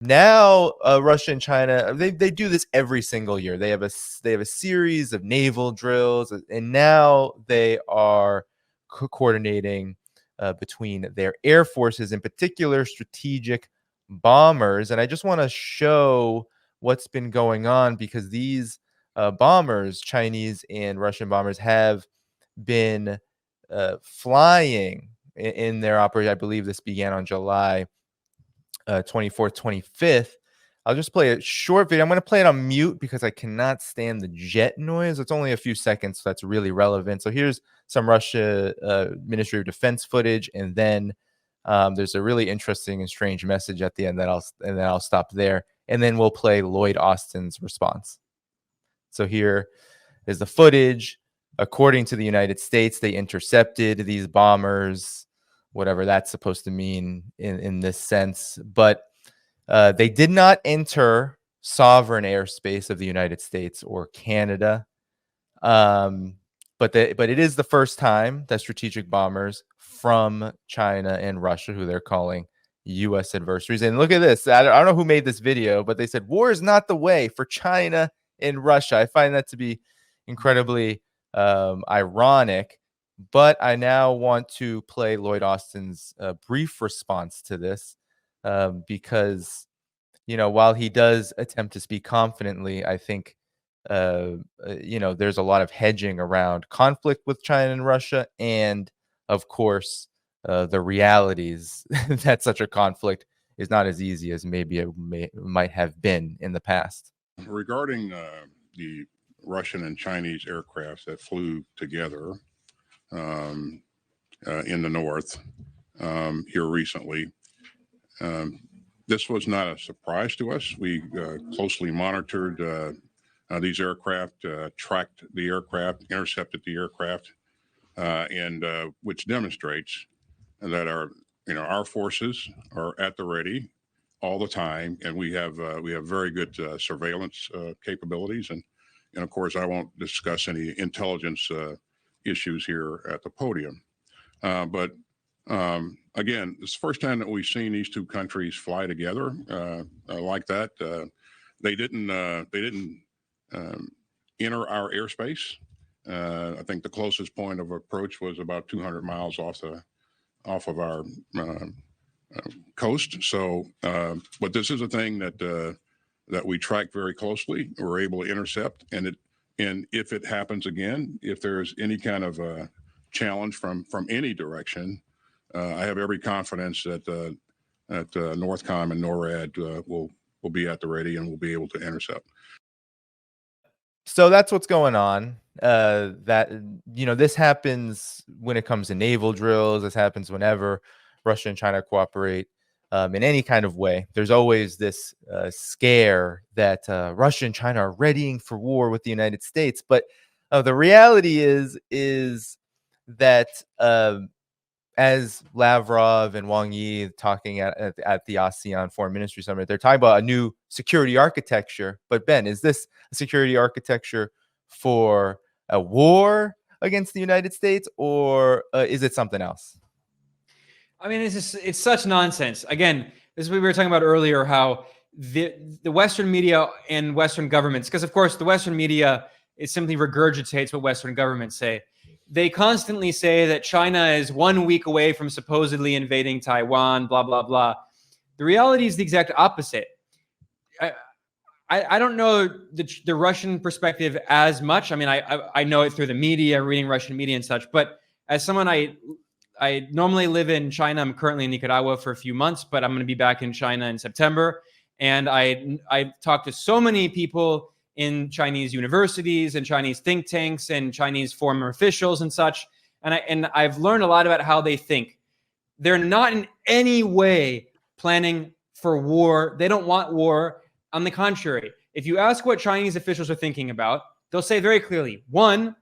Now, Russia and China, they do this every single year. They have a series of naval drills, and now they are coordinating between their air forces, in particular strategic bombers. And I just want to show what's been going on, because these bombers, Chinese and Russian bombers, have been flying in their operation. I believe this began on July 24th, 25th. I'll just play a short video. I'm going to play it on mute because I cannot stand the jet noise. It's only a few seconds, so that's really relevant. So here's some Russia Ministry of Defense footage, and then there's a really interesting and strange message at the end and then I'll stop there, and then we'll play Lloyd Austin's response. So here is the footage. According to the United States, they intercepted these bombers, whatever that's supposed to mean in this sense. But they did not enter sovereign airspace of the United States or Canada. But it is the first time that strategic bombers from China and Russia, who they're calling U.S. adversaries. And look at this. I don't know who made this video, but they said, war is not the way for China and Russia. I find that to be incredibly ironic. But I now want to play Lloyd Austin's brief response to this, because, while he does attempt to speak confidently, I think, there's a lot of hedging around conflict with China and Russia, and, of course, the realities that such a conflict is not as easy as maybe it might have been in the past. Regarding the Russian and Chinese aircraft that flew together in the north here recently. This was not a surprise to us. We closely monitored these aircraft, tracked the aircraft, intercepted the aircraft, and which demonstrates that our forces are at the ready all the time, and we have very good surveillance capabilities, and of course I won't discuss any intelligence issues here at the podium. But again, it's the first time that we've seen these two countries fly together like that. They didn't enter our airspace. I think the closest point of approach was about 200 miles off of our coast. So, but this is a thing that we track very closely. We're able to intercept, and if it happens again, if there's any kind of challenge from any direction, I have every confidence that Northcom and NORAD will be at the ready and will be able to intercept. So that's what's going on. This happens when it comes to naval drills. This happens whenever Russia and China cooperate in any kind of way. There's always this scare that Russia and China are readying for war with the United States. But the reality is that as Lavrov and Wang Yi talking at the ASEAN Foreign Ministry Summit, they're talking about a new security architecture. But Ben, is this a security architecture for a war against the United States, or is it something else? I mean, it's such nonsense. Again, this is what we were talking about earlier, how the Western media and Western governments, because of course the Western media, it simply regurgitates what Western governments say. They constantly say that China is 1 week away from supposedly invading Taiwan, blah, blah, blah. The reality is the exact opposite. I don't know the Russian perspective as much. I mean, I know it through the media, reading Russian media and such, but as someone I normally live in China. I'm currently in Nicaragua for a few months, but I'm going to be back in China in September. And I've talked to so many people in Chinese universities and Chinese think tanks and Chinese former officials and such. And I've learned a lot about how they think. They're not in any way planning for war. They don't want war. On the contrary, if you ask what Chinese officials are thinking about, they'll say very clearly, one,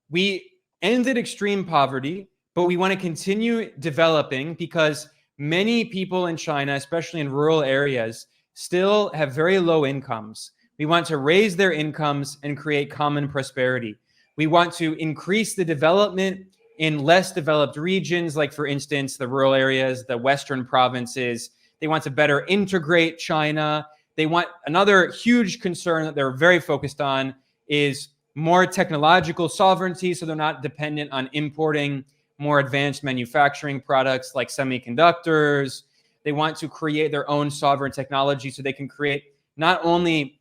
we ended extreme poverty, but we want to continue developing because many people in China, especially in rural areas, still have very low incomes. We want to raise their incomes and create common prosperity. We want to increase the development in less developed regions, like, for instance, the rural areas, the Western provinces. They want to better integrate China. They want another huge concern that they're very focused on is more technological sovereignty, so they're not dependent on importing more advanced manufacturing products like semiconductors. They want to create their own sovereign technology so they can create not only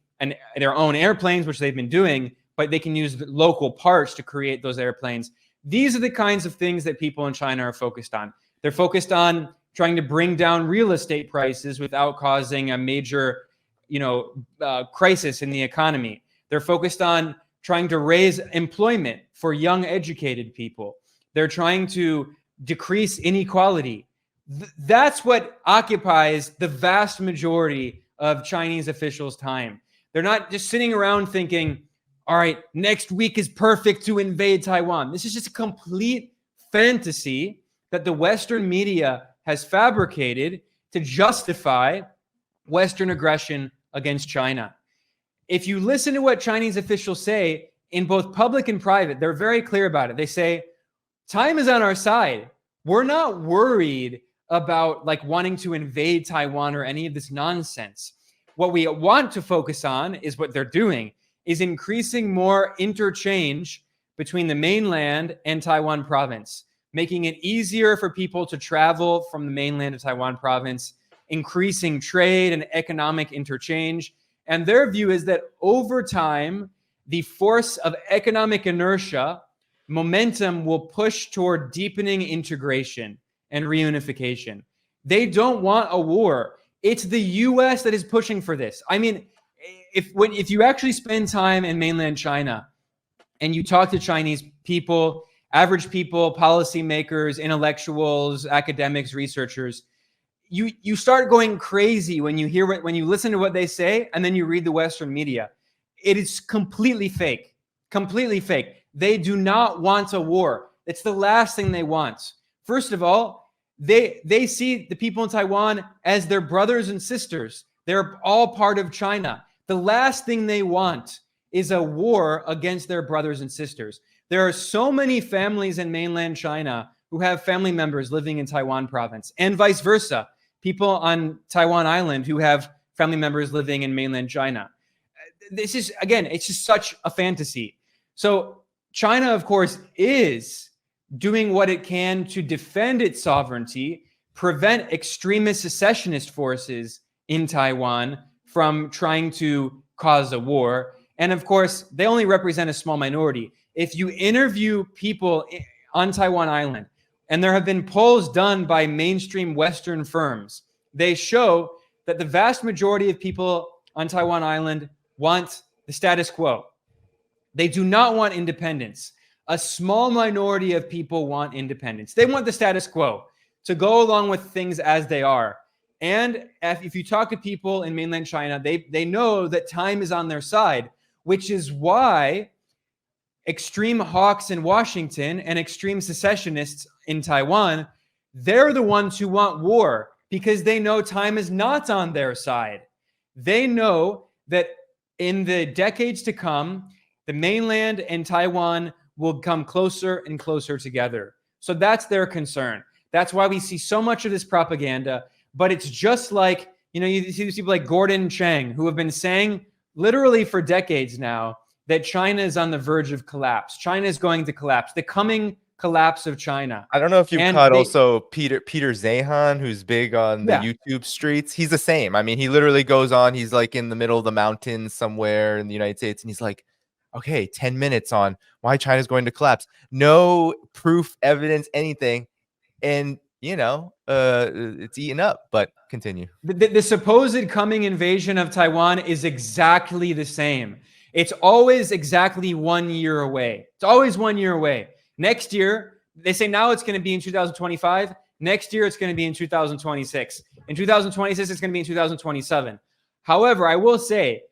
their own airplanes, which they've been doing, but they can use local parts to create those airplanes. These are the kinds of things that people in China are focused on. They're focused on trying to bring down real estate prices without causing a major, crisis in the economy. They're focused on trying to raise employment for young, educated people. They're trying to decrease inequality. That's what occupies the vast majority of Chinese officials' time. They're not just sitting around thinking, all right, next week is perfect to invade Taiwan. This is just a complete fantasy that the Western media has fabricated to justify Western aggression against China. If you listen to what Chinese officials say in both public and private, they're very clear about it. They say, time is on our side. We're not worried about wanting to invade Taiwan or any of this nonsense. What we want to focus on is what they're doing, is increasing more interchange between the mainland and Taiwan province, making it easier for people to travel from the mainland to Taiwan province, increasing trade and economic interchange. And their view is that over time, the force of economic inertia, momentum will push toward deepening integration and reunification. They don't want a war. It's the US that is pushing for this. I mean, if you actually spend time in mainland China and you talk to Chinese people, average people, policymakers, intellectuals, academics, researchers, you start going crazy when you listen to what they say and then you read the Western media. It is completely fake. Completely fake. They do not want a war. It's the last thing they want. First of all, they see the people in Taiwan as their brothers and sisters. They're all part of China. The last thing they want is a war against their brothers and sisters. There are so many families in mainland China who have family members living in Taiwan province, and vice versa. People on Taiwan Island who have family members living in mainland China. This is, again, it's just such a fantasy. So China, of course, is doing what it can to defend its sovereignty, prevent extremist secessionist forces in Taiwan from trying to cause a war. And of course, they only represent a small minority. If you interview people on Taiwan Island, and there have been polls done by mainstream Western firms, they show that the vast majority of people on Taiwan Island want the status quo. They do not want independence. A small minority of people want independence. They want the status quo, to go along with things as they are. And if you talk to people in mainland China, they know that time is on their side, which is why extreme hawks in Washington and extreme secessionists in Taiwan, they're the ones who want war because they know time is not on their side. They know that in the decades to come, the mainland and Taiwan will come closer and closer together. So that's their concern. That's why we see so much of this propaganda. But it's just like, you see these people like Gordon Chang, who have been saying literally for decades now that China is on the verge of collapse. China is going to collapse. The coming collapse of China. I don't know if you've caught also Peter Zahan, who's big on the YouTube streets. He's the same. I mean, he literally goes on. He's like in the middle of the mountains somewhere in the United States, and he's like, okay, 10 minutes on why China's going to collapse. No proof, evidence, anything. And, it's eaten up, but continue. The supposed coming invasion of Taiwan is exactly the same. It's always exactly 1 year away. It's always 1 year away. Next year, they say now it's going to be in 2025. Next year, it's going to be in 2026. In 2026, it's going to be in 2027. However, I will say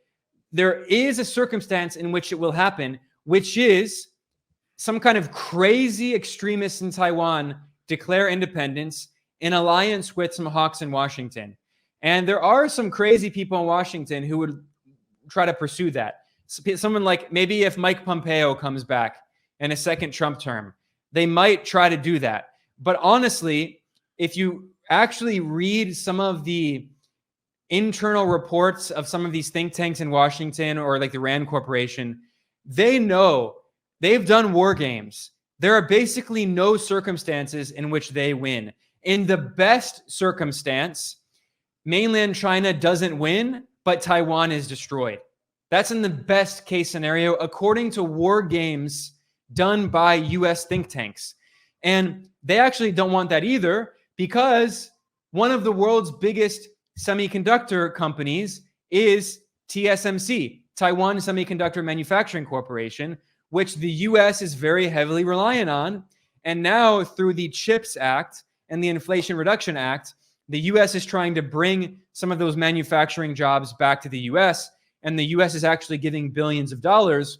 there is a circumstance in which it will happen, which is some kind of crazy extremists in Taiwan declare independence in alliance with some hawks in Washington. And there are some crazy people in Washington who would try to pursue that. Someone like maybe if Mike Pompeo comes back in a second Trump term, they might try to do that. But honestly, if you actually read some of the internal reports of some of these think tanks in Washington or like the Rand Corporation, they know they've done war games. There are basically no circumstances in which they win. In the best circumstance, mainland China doesn't win, but Taiwan is destroyed. That's in the best case scenario, according to war games done by US think tanks. And they actually don't want that either, because one of the world's biggest semiconductor companies is TSMC, Taiwan Semiconductor Manufacturing Corporation, which the US is very heavily reliant on. And now through the CHIPS Act and the Inflation Reduction Act, the US is trying to bring some of those manufacturing jobs back to the US. And the US is actually giving billions of dollars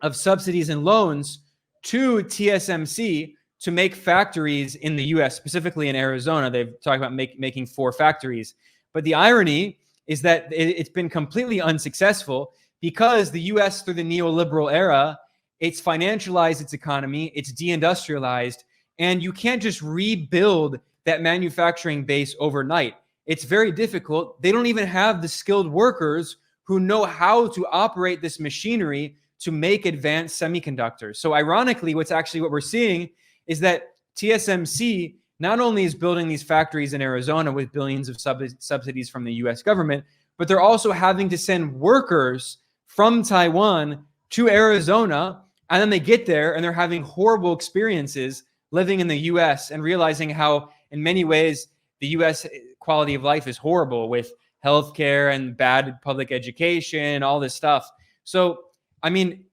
of subsidies and loans to TSMC to make factories in the US, specifically in Arizona. They've talked about making 4 factories. But the irony is that it's been completely unsuccessful, because the US, through the neoliberal era, it's financialized its economy, it's deindustrialized, and you can't just rebuild that manufacturing base overnight. It's very difficult. They don't even have the skilled workers who know how to operate this machinery to make advanced semiconductors. So ironically, what we're seeing is that TSMC not only is building these factories in Arizona with billions of subsidies from the US government, but they're also having to send workers from Taiwan to Arizona. And then they get there and they're having horrible experiences living in the US and realizing how, in many ways, the US quality of life is horrible with healthcare and bad public education, all this stuff. So, I mean,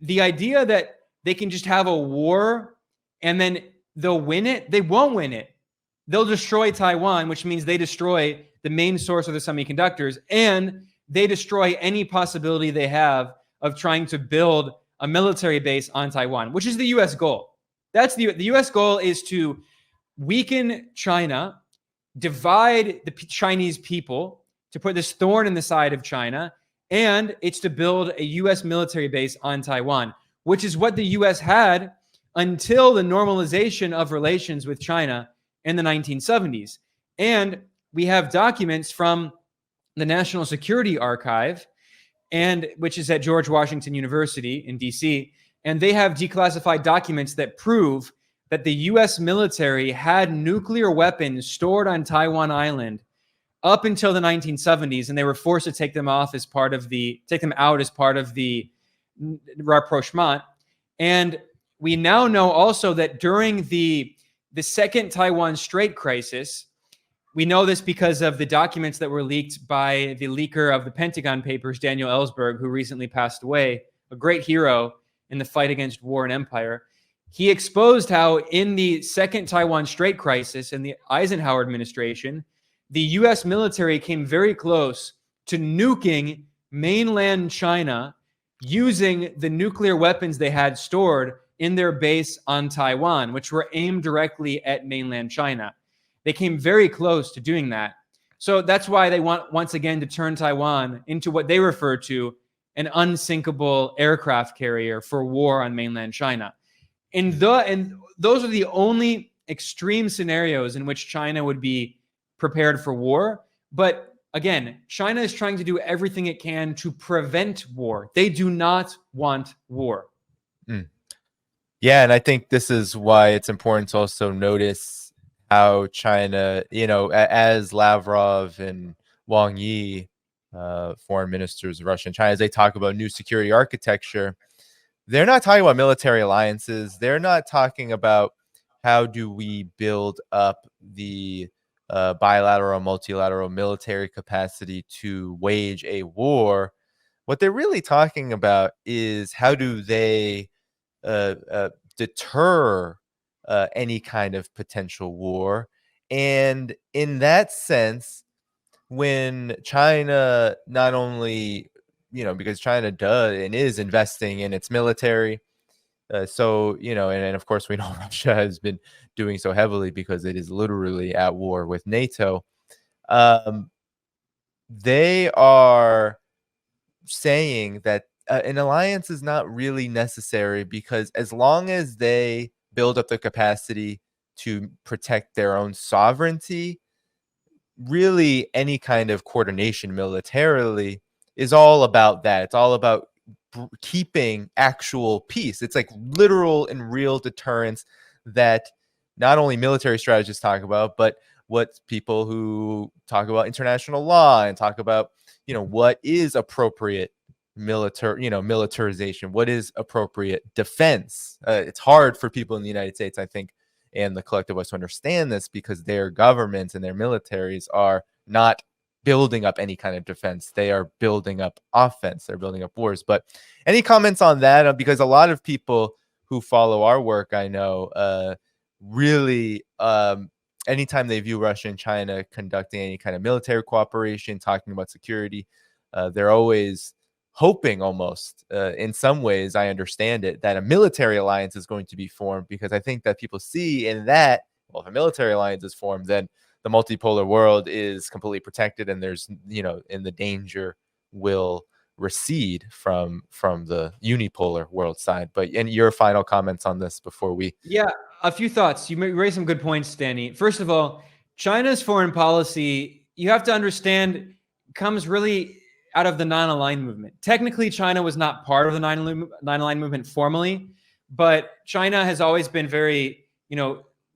the idea that they can just have a war and then they'll win it, they won't win it. They'll destroy Taiwan, which means they destroy the main source of the semiconductors, and they destroy any possibility they have of trying to build a military base on Taiwan, which is the US goal. That's the US goal, is to weaken China, divide the Chinese people, to put this thorn in the side of China, and it's to build a US military base on Taiwan, which is what the US had until the normalization of relations with China in the 1970s. And we have documents from the National Security Archive, and which is at George Washington University in DC, and they have declassified documents that prove that the US military had nuclear weapons stored on Taiwan Island up until the 1970s, and they were forced to take them out as part of the rapprochement. And we now know also that during the second Taiwan Strait crisis, we know this because of the documents that were leaked by the leaker of the Pentagon Papers, Daniel Ellsberg, who recently passed away, a great hero in the fight against war and empire. He exposed how in the second Taiwan Strait crisis in the Eisenhower administration, the US military came very close to nuking mainland China using the nuclear weapons they had stored in their base on Taiwan, which were aimed directly at mainland China. They came very close to doing that. So that's why they want, once again, to turn Taiwan into what they refer to an unsinkable aircraft carrier for war on mainland China. And those are the only extreme scenarios in which China would be prepared for war. But again, China is trying to do everything it can to prevent war. They do not want war. Yeah, and I think this is why it's important to also notice how China, as Lavrov and Wang Yi, foreign ministers of Russia and China, as they talk about new security architecture, they're not talking about military alliances. They're not talking about how do we build up the bilateral, multilateral military capacity to wage a war. What they're really talking about is how do they deter any kind of potential war. And in that sense, when China not only, because China does and is investing in its military, and of course we know Russia has been doing so heavily because it is literally at war with NATO. They are saying that an alliance is not really necessary, because as long as they build up the capacity to protect their own sovereignty, really any kind of coordination militarily is all about that. It's all about keeping actual peace. It's like literal and real deterrence that not only military strategists talk about, but what people who talk about international law and talk about, what is appropriate militarization, what is appropriate defense. It's hard for people in the United States, I think, and the collective West to understand this because their governments and their militaries are not building up any kind of defense. They are building up offense. They're building up wars. But any comments on that? Because a lot of people who follow our work, I know, really, anytime they view Russia and China conducting any kind of military cooperation, talking about security, they're always hoping almost, in some ways, I understand it, that a military alliance is going to be formed, because I think that people see in that, well, if a military alliance is formed, then the multipolar world is completely protected, and there's, and the danger will recede from the unipolar world side. But and your final comments on this before we... Yeah, a few thoughts. You raised some good points, Danny. First of all, China's foreign policy, you have to understand, comes really out of the non-aligned movement. Technically, China was not part of the non-aligned movement formally, but China has always been very,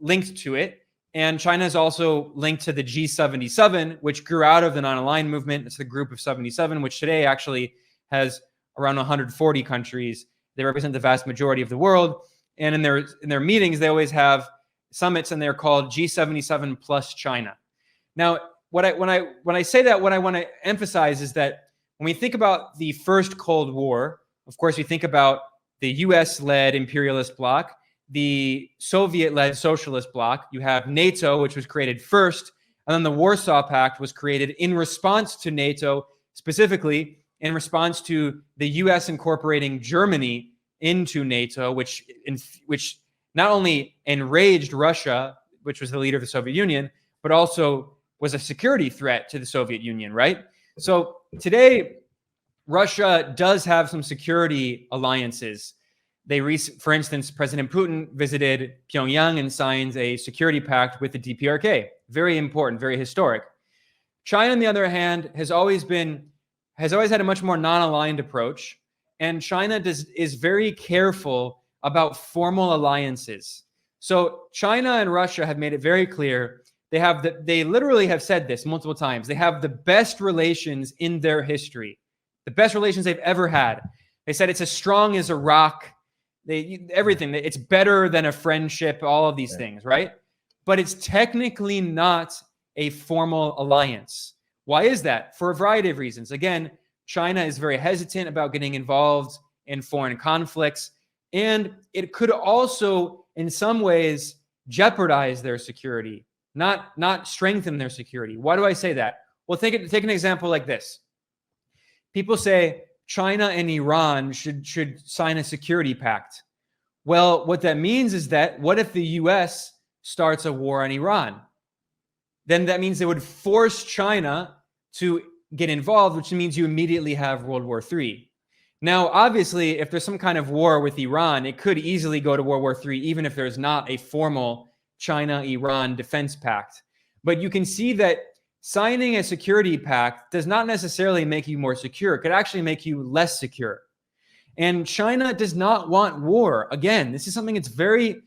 linked to it. And China is also linked to the G77, which grew out of the non-aligned movement. It's the group of 77, which today actually has around 140 countries. They represent the vast majority of the world. And in their meetings, they always have summits, and they're called G77 plus China. Now, when I say that, what I want to emphasize is that when we think about the first Cold War, of course, we think about the US-led imperialist bloc, the Soviet-led socialist bloc. You have NATO, which was created first, and then the Warsaw Pact was created in response to NATO, specifically in response to the US incorporating Germany into NATO, which not only enraged Russia, which was the leader of the Soviet Union, but also was a security threat to the Soviet Union, right? So today, Russia does have some security alliances. For instance, President Putin visited Pyongyang and signed a security pact with the DPRK. Very important, very historic. China, on the other hand, has always had a much more non-aligned approach, and China is very careful about formal alliances. So China and Russia have made it very clear. They literally have said this multiple times. They have the best relations in their history, the best relations they've ever had. They said it's as strong as a rock. Everything. It's better than a friendship, all of these things, right? But it's technically not a formal alliance. Why is that? For a variety of reasons. Again, China is very hesitant about getting involved in foreign conflicts, and it could also, in some ways, jeopardize their security, not strengthen their security. Why do I say that? Well, take an example like this. People say China and Iran should sign a security pact. Well, what that means is that what if the US starts a war on Iran? Then that means they would force China to get involved, which means you immediately have World War III. Now, obviously, if there's some kind of war with Iran, it could easily go to World War III, even if there's not a formal China-Iran defense pact. But you can see that signing a security pact does not necessarily make you more secure. It could actually make you less secure. And China does not want war. Again, this is something that's the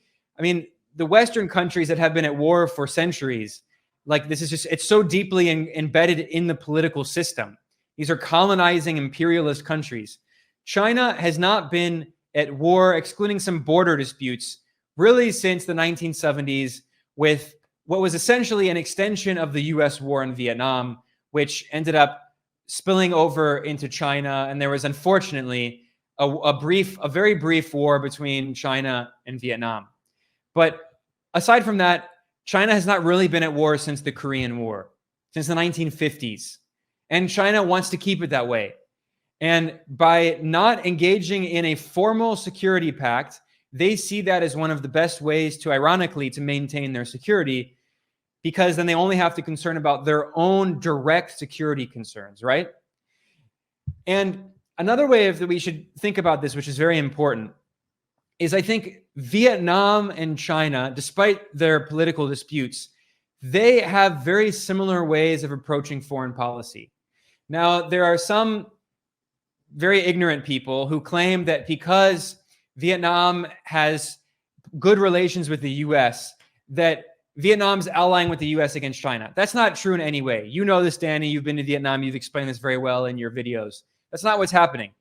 Western countries that have been at war for centuries, it's so deeply embedded in the political system. These are colonizing imperialist countries. China has not been at war, excluding some border disputes, really since the 1970s, with what was essentially an extension of the US war in Vietnam, which ended up spilling over into China. And there was, unfortunately, a very brief war between China and Vietnam. But aside from that, China has not really been at war since the Korean War, since the 1950s. And China wants to keep it that way. And by not engaging in a formal security pact, they see that as one of the best ways to, ironically, to maintain their security, because then they only have to concern about their own direct security concerns, right? And another way that we should think about this, which is very important, is I think Vietnam and China, despite their political disputes, they have very similar ways of approaching foreign policy. Now, there are some very ignorant people who claim that because Vietnam has good relations with the US, that Vietnam's allying with the US against China. That's not true in any way. You know this, Danny. You've been to Vietnam. You've explained this very well in your videos. That's not what's happening.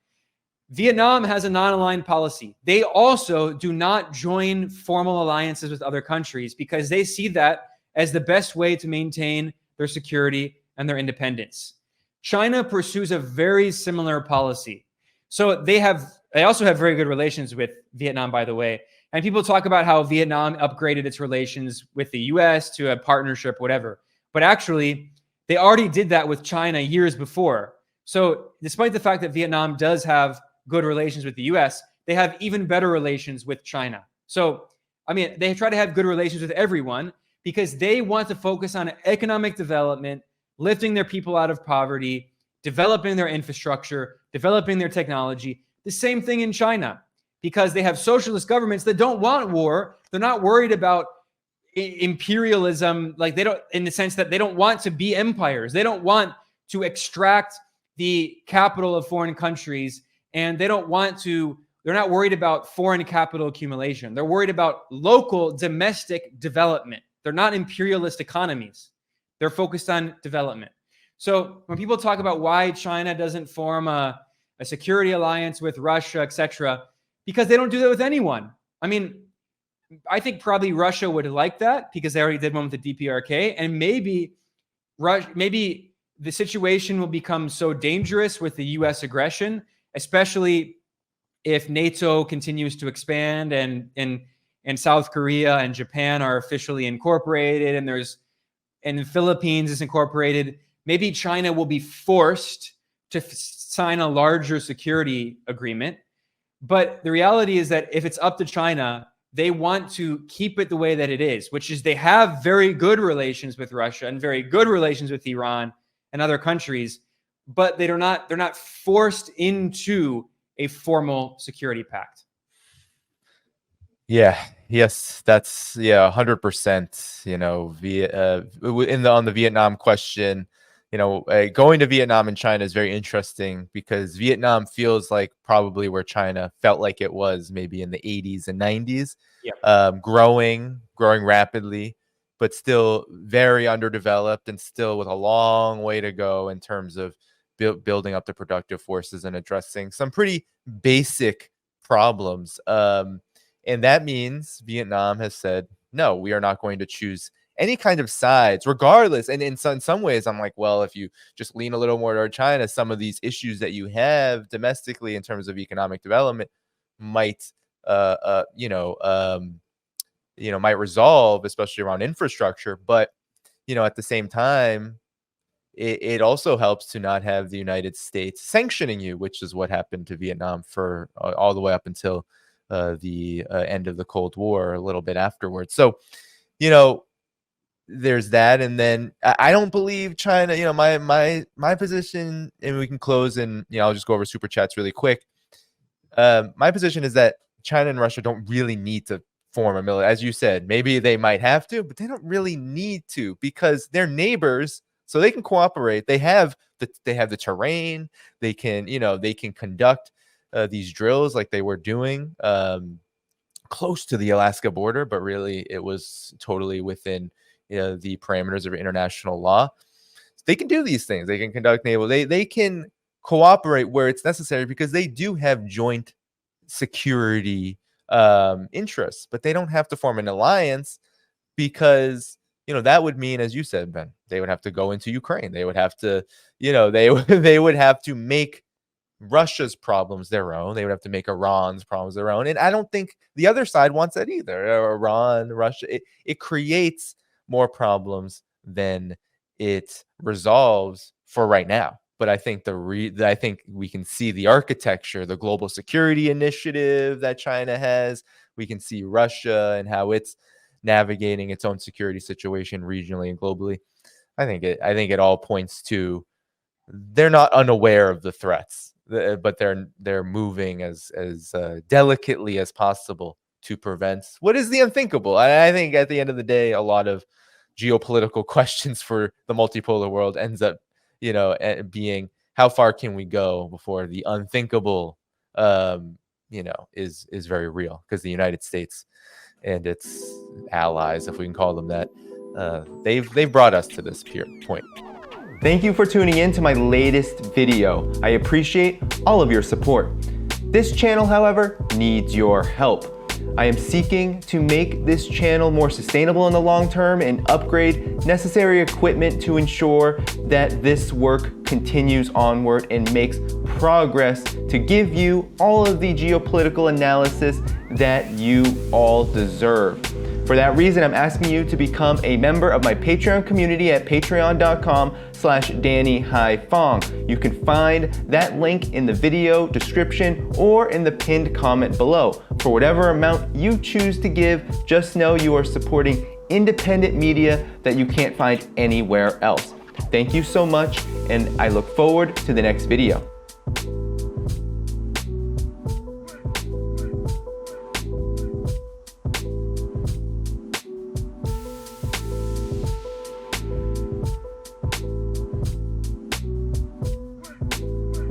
Vietnam has a non-aligned policy. They also do not join formal alliances with other countries because they see that as the best way to maintain their security and their independence. China pursues a very similar policy. So they also have very good relations with Vietnam, by the way. And people talk about how Vietnam upgraded its relations with the US to a partnership, whatever. But actually, they already did that with China years before. So despite the fact that Vietnam does have good relations with the US, they have even better relations with China. So, I mean, they try to have good relations with everyone because they want to focus on economic development, lifting their people out of poverty, developing their infrastructure, developing their technology. The same thing in China, because they have socialist governments that don't want war. They're not worried about imperialism, like they don't, in the sense that they don't want to be empires. They don't want to extract the capital of foreign countries, and they're not worried about foreign capital accumulation. They're worried about local domestic development. They're not imperialist economies. They're focused on development. So when people talk about why China doesn't form a security alliance with Russia, etc., because they don't do that with anyone. I mean, I think probably Russia would like that because they already did one with the DPRK, and maybe the situation will become so dangerous with the U.S. aggression, especially if NATO continues to expand and South Korea and Japan are officially incorporated, and the Philippines is incorporated. Maybe China will be forced to sign a larger security agreement. But the reality is that if it's up to China, they want to keep it the way that it is, which is they have very good relations with Russia and very good relations with Iran and other countries, but they're not forced into a formal security pact. Yeah. Yes, that's 100%. You know, on the Vietnam question, you know, going to Vietnam and China is very interesting because Vietnam feels like probably where China felt like it was maybe in the 80s and 90s, growing rapidly, but still very underdeveloped and still with a long way to go in terms of building up the productive forces and addressing some pretty basic problems. And that means Vietnam has said, no, we are not going to choose any kind of sides, regardless. And in some ways, I'm like, well, if you just lean a little more toward China, some of these issues that you have domestically in terms of economic development might, might resolve, especially around infrastructure. But, you know, at the same time, it also helps to not have the United States sanctioning you, which is what happened to Vietnam for all the way up until the end of the Cold War, a little bit afterwards. So, you know, there's that. And then I don't believe China, you know, my position, and we can close, and, you know, I'll just go over super chats really quick. My position is that China and Russia don't really need to form a military. As you said, maybe they might have to, but they don't really need to because they're neighbors, so they can cooperate. They have the terrain. They can conduct these drills like they were doing close to the Alaska border, but really it was totally within the parameters of international law. They can do these things. They can conduct naval. They can cooperate where it's necessary because they do have joint security interests, but they don't have to form an alliance because, you know, that would mean, as you said, Ben, they would have to go into Ukraine. They would have to, you know, they would have to make Russia's problems their own. They would have to make Iran's problems their own. And I don't think the other side wants that either. Iran, Russia, it creates more problems than it resolves for right now. But I think I think we can see the architecture, the global security initiative that China has. We can see Russia and how it's navigating its own security situation regionally and globally. I think it all points to they're not unaware of the threats. but they're moving as delicately as possible to prevent what is the unthinkable. I think at the end of the day, a lot of geopolitical questions for the multipolar world ends up, being how far can we go before the unthinkable, is very real, because the United States and its allies, if we can call them that, they've brought us to this point. Thank you for tuning in to my latest video. I appreciate all of your support. This channel, however, needs your help. I am seeking to make this channel more sustainable in the long term and upgrade necessary equipment to ensure that this work continues onward and makes progress to give you all of the geopolitical analysis that you all deserve. For that reason, I'm asking you to become a member of my Patreon community at patreon.com/DannyDhaiphong. You can find that link in the video description or in the pinned comment below. For whatever amount you choose to give, just know you are supporting independent media that you can't find anywhere else. Thank you so much, and I look forward to the next video.